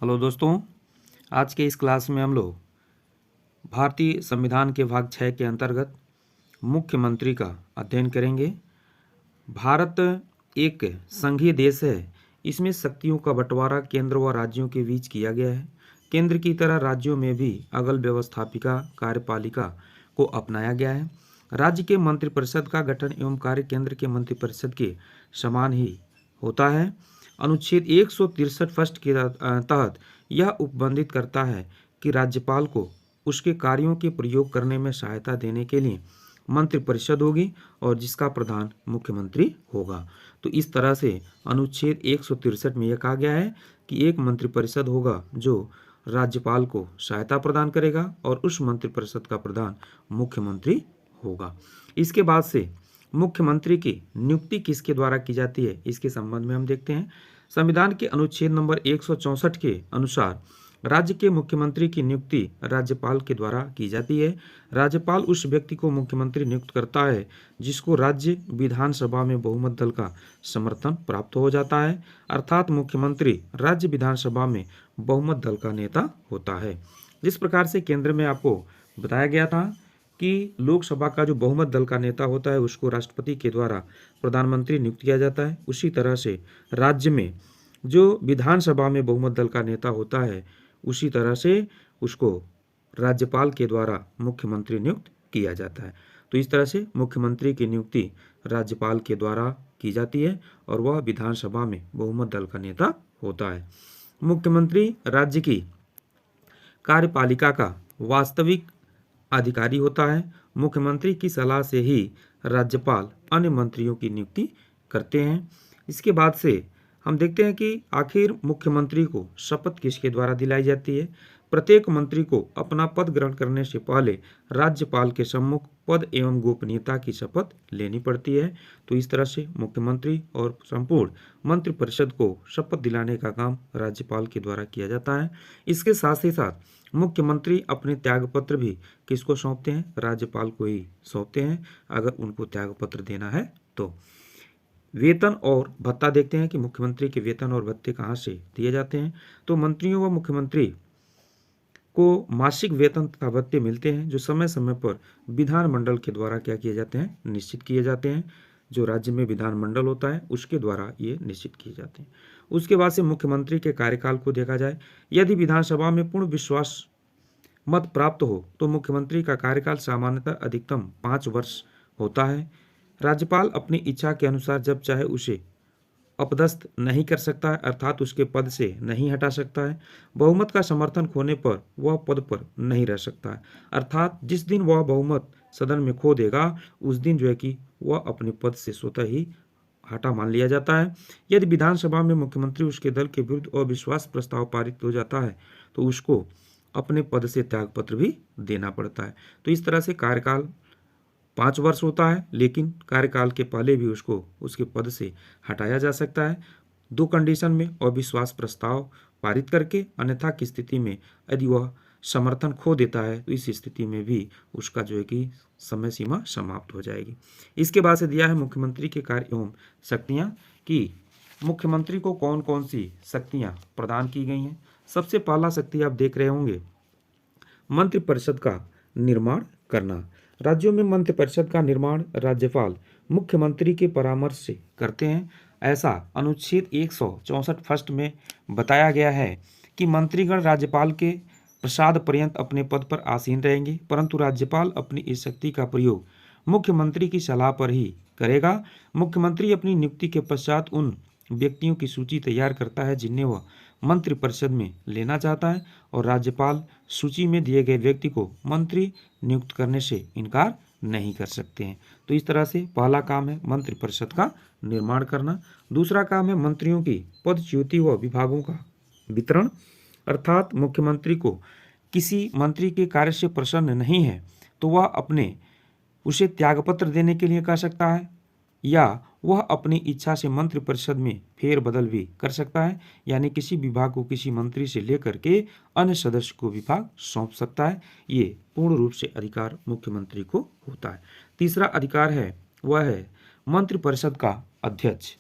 Hello दोस्तों, आज के इस क्लास में हम लोग भारतीय संविधान के भाग 6 के अंतर्गत मुख्यमंत्री का अध्ययन करेंगे। भारत एक संघीय देश है। इसमें शक्तियों का बंटवारा केंद्र व राज्यों के बीच किया गया है। केंद्र की तरह राज्यों में भी अगल व्यवस्थापिका कार्यपालिका को अपनाया गया है। राज्य के मंत्रिपरिषद का गठन एवं कार्य केंद्र के मंत्रिपरिषद के समान ही होता है। अनुच्छेद 163 फर्स्ट के तहत यह उपबंधित करता है कि राज्यपाल को उसके कार्यों के प्रयोग करने में सहायता देने के लिए मंत्रिपरिषद होगी और जिसका प्रधान मुख्यमंत्री होगा। तो इस तरह से अनुच्छेद 163 में यह कहा गया है कि एक मंत्रिपरिषद होगा जो राज्यपाल को सहायता प्रदान करेगा और उस मंत्रिपरिषद का प्रधान मुख्यमंत्री होगा। इसके बाद से मुख्यमंत्री की नियुक्ति किसके द्वारा की जाती है, इसके संबंध में हम देखते हैं। संविधान के अनुच्छेद नंबर 164 के अनुसार राज्य के मुख्यमंत्री की नियुक्ति राज्यपाल के द्वारा की जाती है। राज्यपाल उस व्यक्ति को मुख्यमंत्री नियुक्त करता है जिसको राज्य विधानसभा में बहुमत दल का समर्थन प्राप्त हो जाता है, अर्थात मुख्यमंत्री राज्य विधानसभा में बहुमत दल का नेता होता है। जिस प्रकार से केंद्र में आपको बताया गया था कि लोकसभा का जो बहुमत दल का नेता होता है उसको राष्ट्रपति के द्वारा प्रधानमंत्री नियुक्त किया जाता है, उसी तरह से राज्य में जो विधानसभा में बहुमत दल का नेता होता है उसी तरह से उसको राज्यपाल के द्वारा मुख्यमंत्री नियुक्त किया जाता है। तो इस तरह से मुख्यमंत्री की नियुक्ति राज्यपाल के द्वारा की जाती है और वह विधानसभा में बहुमत दल का नेता होता है। मुख्यमंत्री राज्य की कार्यपालिका का वास्तविक अधिकारी होता है। मुख्यमंत्री की सलाह से ही राज्यपाल अन्य मंत्रियों की नियुक्ति करते हैं। इसके बाद से हम देखते हैं कि आखिर मुख्यमंत्री को शपथ किसके द्वारा दिलाई जाती है। प्रत्येक मंत्री को अपना पद ग्रहण करने से पहले राज्यपाल के सम्मुख पद एवं गोपनीयता की शपथ लेनी पड़ती है। तो इस तरह से मुख्यमंत्री और संपूर्ण मंत्रिपरिषद को शपथ दिलाने का काम राज्यपाल के द्वारा किया जाता है। इसके साथ ही साथ मुख्यमंत्री अपने त्यागपत्र भी किसको सौंपते हैं, राज्यपाल को ही सौंपते हैं अगर उनको त्यागपत्र देना है तो। वेतन और भत्ता देखते हैं कि मुख्यमंत्री के वेतन और भत्ते कहाँ से दिए जाते हैं। तो मंत्रियों व मुख्यमंत्री को मासिक वेतन तथा भत्ते मिलते हैं जो समय समय पर विधानमंडल के द्वारा क्या किए जाते हैं, निश्चित किए जाते हैं। जो राज्य में विधानमंडल होता है उसके द्वारा ये निश्चित किए जाते हैं। उसके बाद से मुख्यमंत्री के कार्यकाल को देखा जाए, यदि विधानसभा में पूर्ण विश्वास मत प्राप्त हो तो मुख्यमंत्री का कार्यकाल सामान्यतः अधिकतम 5 वर्ष होता है। राज्यपाल अपनी इच्छा के अनुसार जब चाहे उसे अपदस्थ नहीं कर सकता है, अर्थात उसके पद से नहीं हटा सकता है। बहुमत का समर्थन खोने पर वह पद पर नहीं रह सकता है, अर्थात जिस दिन वह बहुमत सदन में खो देगा उस दिन जो है कि वह अपने पद से स्वतः ही हटा मान लिया जाता है। यदि विधानसभा में मुख्यमंत्री उसके दल के विरुद्ध अविश्वास प्रस्ताव पारित हो जाता है तो उसको अपने पद से त्यागपत्र भी देना पड़ता है। तो इस तरह से कार्यकाल 5 वर्ष होता है, लेकिन कार्यकाल के पहले भी उसको उसके पद से हटाया जा सकता है 2 कंडीशन में, अविश्वास प्रस्ताव पारित करके, अन्यथा की स्थिति में यदि वह समर्थन खो देता है तो इस स्थिति में भी उसका जो है कि समय सीमा समाप्त हो जाएगी। इसके बाद से दिया है मुख्यमंत्री के कार्य एवं शक्तियाँ कि मुख्यमंत्री को कौन कौन सी शक्तियाँ प्रदान की गई हैं। सबसे पहला शक्ति आप देख रहे होंगे, मंत्रिपरिषद का निर्माण करना। राज्यों में मंत्रिपरिषद का निर्माण राज्यपाल मुख्यमंत्री के परामर्श से करते हैं। ऐसा अनुच्छेद 164 फर्स्ट में बताया गया है कि मंत्रीगण राज्यपाल के प्रसाद पर्यंत अपने पद पर आसीन रहेंगे, परंतु राज्यपाल अपनी इस शक्ति का प्रयोग मुख्यमंत्री की सलाह पर ही करेगा। मुख्यमंत्री अपनी नियुक्ति के पश्चात उन व्यक्तियों की सूची तैयार करता है जिन्हें वह मंत्रिपरिषद में लेना चाहता है और राज्यपाल सूची में दिए गए व्यक्ति को मंत्री नियुक्त करने से इनकार नहीं कर सकते हैं। तो इस तरह से पहला काम है मंत्रिपरिषद का निर्माण करना। दूसरा काम है मंत्रियों की पदच्युति व विभागों का वितरण, अर्थात मुख्यमंत्री को किसी मंत्री के कार्य से प्रसन्न नहीं है तो वह अपने उसे त्यागपत्र देने के लिए कह सकता है या वह अपनी इच्छा से मंत्रिपरिषद में फेरबदल भी कर सकता है, यानी किसी विभाग को किसी मंत्री से लेकर के अन्य सदस्य को विभाग सौंप सकता है। ये पूर्ण रूप से अधिकार मुख्यमंत्री को होता है। तीसरा अधिकार है वह है मंत्रिपरिषद का अध्यक्ष।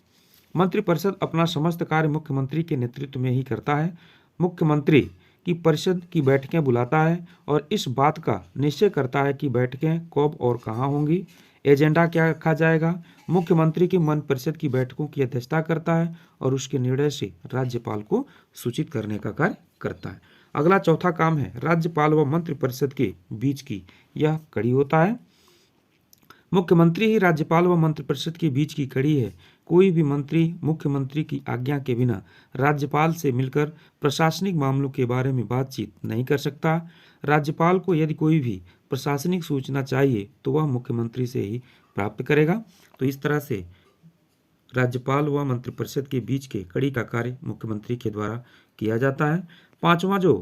मंत्रिपरिषद अपना समस्त कार्य मुख्यमंत्री के नेतृत्व में ही करता है। मुख्यमंत्री की परिषद की बैठकें बुलाता है और इस बात का निश्चय करता है कि बैठकें कब और कहाँ होंगी, एजेंडा क्या रखा जाएगा। मुख्यमंत्री की मंत्रि परिषद की बैठकों की अध्यक्षता करता है और उसके निर्णय से राज्यपाल को सूचित करने का कार्य करता है। अगला चौथा काम है राज्यपाल व मंत्रि परिषद के बीच की यह कड़ी होता है। मुख्यमंत्री ही राज्यपाल व मंत्रिपरिषद के बीच की कड़ी है। कोई भी मंत्री मुख्यमंत्री की आज्ञा के बिना राज्यपाल से मिलकर प्रशासनिक मामलों के बारे में बातचीत नहीं कर सकता। राज्यपाल को यदि कोई भी प्रशासनिक सूचना चाहिए तो वह मुख्यमंत्री से ही प्राप्त करेगा। तो इस तरह से राज्यपाल व मंत्रिपरिषद के बीच के कड़ी का कार्य मुख्यमंत्री के द्वारा किया जाता है। पांचवा जो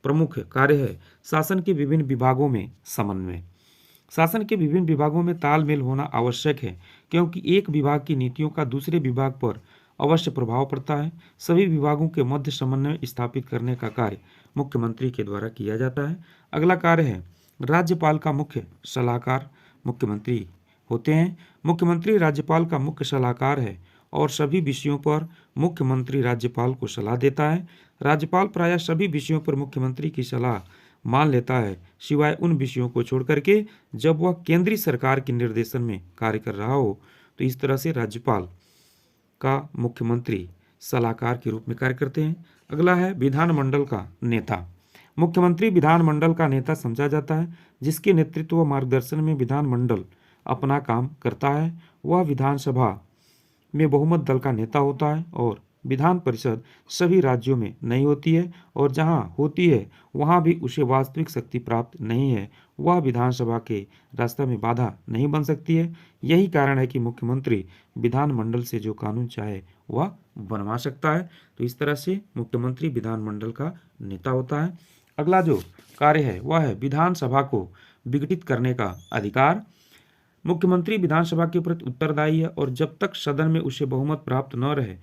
प्रमुख कार्य है शासन के विभिन्न विभागों में समन्वय। शासन के विभिन्न विभागों में तालमेल होना आवश्यक है, क्योंकि एक विभाग की नीतियों का दूसरे विभाग पर अवश्य प्रभाव पड़ता है। सभी विभागों के मध्य समन्वय स्थापित करने का कार्य मुख्यमंत्री के द्वारा किया जाता है। अगला कार्य है राज्यपाल का मुख्य सलाहकार मुख्यमंत्री होते हैं। मुख्यमंत्री राज्यपाल का मुख्य सलाहकार है और सभी विषयों पर मुख्यमंत्री राज्यपाल को सलाह देता है। राज्यपाल प्रायः सभी विषयों पर मुख्यमंत्री की सलाह मान लेता है, सिवाय उन विषयों को छोड़ करके जब वह केंद्रीय सरकार के निर्देशन में कार्य कर रहा हो। तो इस तरह से राज्यपाल का मुख्यमंत्री सलाहकार के रूप में कार्य करते हैं। अगला है विधानमंडल का नेता। मुख्यमंत्री विधानमंडल का नेता समझा जाता है, जिसके नेतृत्व व मार्गदर्शन में विधानमंडल अपना काम करता है। वह विधानसभा में बहुमत दल का नेता होता है और विधान परिषद सभी राज्यों में नहीं होती है, और जहां होती है वहां भी उसे वास्तविक शक्ति प्राप्त नहीं है। वह विधानसभा के रास्ते में बाधा नहीं बन सकती है। यही कारण है कि मुख्यमंत्री विधानमंडल से जो कानून चाहे वह बनवा सकता है। तो इस तरह से मुख्यमंत्री विधानमंडल का नेता होता है। अगला जो कार्य है वह है विधानसभा को विघटित करने का अधिकार। मुख्यमंत्री विधानसभा के प्रति उत्तरदायी है और जब तक सदन में उसे बहुमत प्राप्त न रहे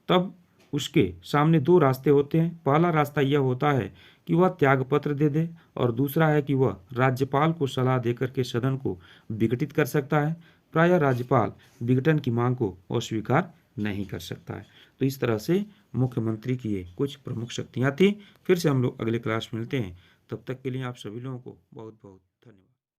तब उसके सामने दो रास्ते होते हैं। पहला रास्ता यह होता है कि वह त्यागपत्र दे दे और दूसरा है कि वह राज्यपाल को सलाह देकर के सदन को विघटित कर सकता है। प्रायः राज्यपाल विघटन की मांग को अस्वीकार नहीं कर सकता है। तो इस तरह से मुख्यमंत्री की ये कुछ प्रमुख शक्तियाँ थी। फिर से हम लोग अगले क्लास में मिलते हैं। तब तक के लिए आप सभी लोगों को बहुत बहुत